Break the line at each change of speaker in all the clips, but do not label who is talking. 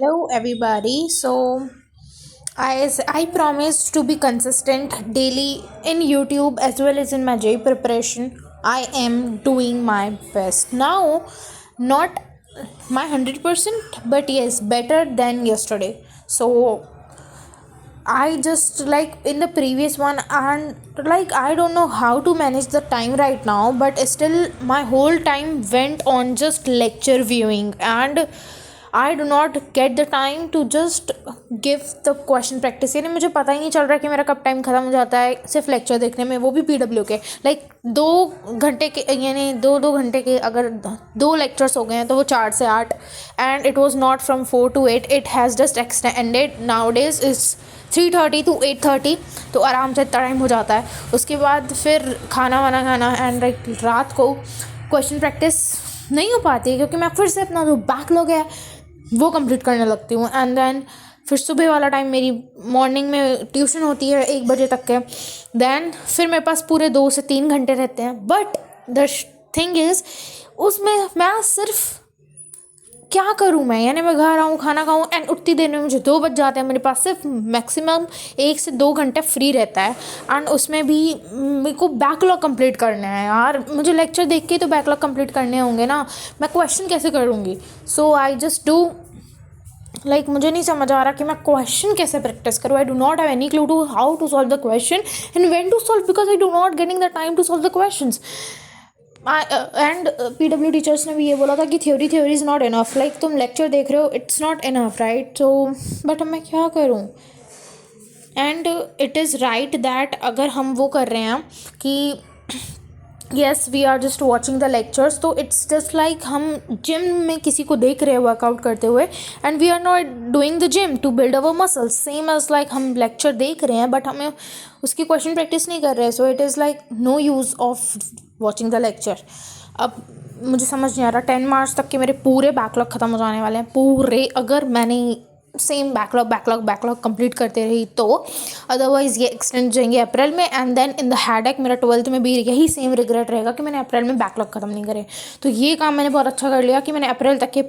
Hello, everybody. I promised to be consistent daily in YouTube as well as in my J preparation. I am doing my best now, not my 100%, but yes, better than yesterday. So I just like in the previous one, and like I don't know how to manage the time right now, but still my whole time went on just lecture viewing, and I do not get the time to just give the question practice. यानी मुझे पता ही नहीं चल रहा कि मेरा कब time ख़त्म हो जाता है सिर्फ लेक्चर देखने में, वो भी PW के। लाइक 2 घंटे के, यानी दो घंटे के अगर 2 लेक्चर्स हो गए हैं तो वो 4 से 8, and it was not from 4 to 8, it has just extended. Now days is 3:30 to 8:30, तो आराम से इतना टाइम हो जाता है। उसके बाद फिर खाना वाना खाना, एंड लाइक रात को क्वेश्चन प्रैक्टिस नहीं हो पाती क्योंकि मैं फिर से अपना जो बैकलॉग है वो कंप्लीट करने लगती हूँ। एंड देन फिर सुबह वाला टाइम मेरी मॉर्निंग में ट्यूशन होती है 1 बजे तक के। देन फिर मेरे पास पूरे 2 से 3 घंटे रहते हैं। बट द थिंग इज़ उसमें मैं सिर्फ क्या करूँ मैं, यानी मैं घर आऊँ, खाना खाऊँ, एंड उतनी देर में मुझे 2 बज जाते हैं। मेरे पास सिर्फ मैक्सिमम 1 से 2 घंटे फ्री रहता है, एंड उसमें भी मेरे को बैकलॉग कंप्लीट करना है। यार मुझे लेक्चर देख के तो बैकलॉग कंप्लीट करने होंगे ना, मैं क्वेश्चन कैसे करूँगी? सो आई जस्ट डू लाइक मुझे नहीं समझ आ रहा कि मैं क्वेश्चन कैसे प्रैक्टिस करूँ। I do not have any clue to how to solve the question and when to solve, because I do not getting the time to solve the questions. And PW teachers ने भी ये बोला था कि theory is not enough. Like तुम lecture देख रहे हो, it's not enough, right? So but मैं क्या करूँ? And it is right that अगर हम वो कर रहे हैं कि yes we are just watching the lectures, तो इट्स जस्ट लाइक हम जिम में किसी को देख रहे हैं वर्कआउट करते हुए, and we are not doing the gym to build our muscles. Same as like हम लेक्चर देख रहे हैं बट हमें उसकी क्वेश्चन प्रैक्टिस नहीं कर रहे। So it is like no use of watching the lecture. अब मुझे समझ नहीं आ रहा, 10 मार्च तक के मेरे पूरे बैकलॉग ख़त्म हो जाने वाले हैं पूरे, अगर मैंने सेम बैकलॉग कंप्लीट करते रही तो। अदरवाइज़ ये एक्सटेंड जाएंगे अप्रैल में, and then in the headache मेरा 12th में भी यही सेम रिग्रेट रहेगा कि मैंने अप्रैल में बैकलॉग ख़त्म नहीं करे। तो ये काम मैंने बहुत अच्छा कर लिया कि मैंने अप्रैल तक के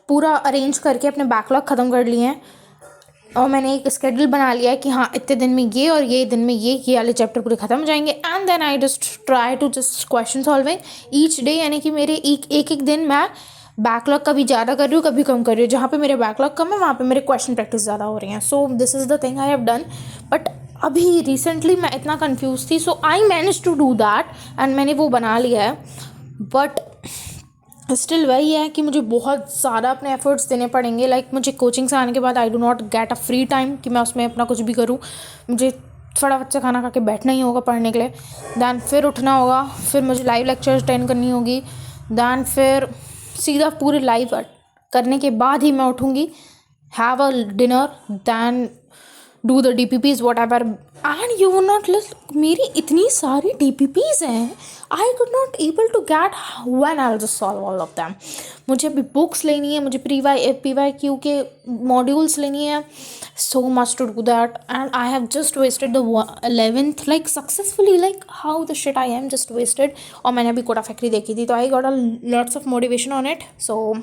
पूरा अरेंज करके अपने बैकलॉग ख़त्म कर लिए हैं, और मैंने एक स्केड्यूल बना लिया है कि हाँ इतने दिन में ये और ये दिन में ये वाले चैप्टर पूरे ख़त्म हो जाएंगे। And then I just try to just question solving each day, यानी कि मेरे एक दिन मैं बैकलॉग कभी ज़्यादा कर रही हूँ कभी कम कर रही हूँ। जहाँ पे मेरे बैकलॉग कम है वहाँ पे मेरे क्वेश्चन प्रैक्टिस ज़्यादा हो रही हैं। So this is the thing I have done. But अभी रिसेंटली मैं इतना कन्फ्यूज़ थी, so I manage to do that, and मैंने वो बना लिया है। बट स्टिल वही है कि मुझे बहुत ज़्यादा अपने एफर्ट्स देने पड़ेंगे। लाइक मुझे कोचिंग से आने के बाद आई do not get a free time कि मैं उसमें अपना कुछ भी करूँ। मुझे फटाफट से खाना खा के बैठना ही होगा पढ़ने के लिए, दैन फिर उठना होगा, फिर मुझे लाइव लेक्चर अटेंड करनी होगी, दैन फिर सीधा पूरे लाइव करने के बाद ही मैं उठूँगी, have a dinner, then do the DPPs whatever. And you will not list, मेरी इतनी सारी DPPs हैं, I could not able to get when I will just solve all of them. मुझे अभी बुक्स लेनी है, मुझे PYQ के मॉड्यूल्स लेनी है, so much to do that, and I have just wasted the 11th like successfully, like how the shit I am just wasted. और मैंने अभी कोटा फैक्ट्री देखी थी तो I got a lots of motivation on it. So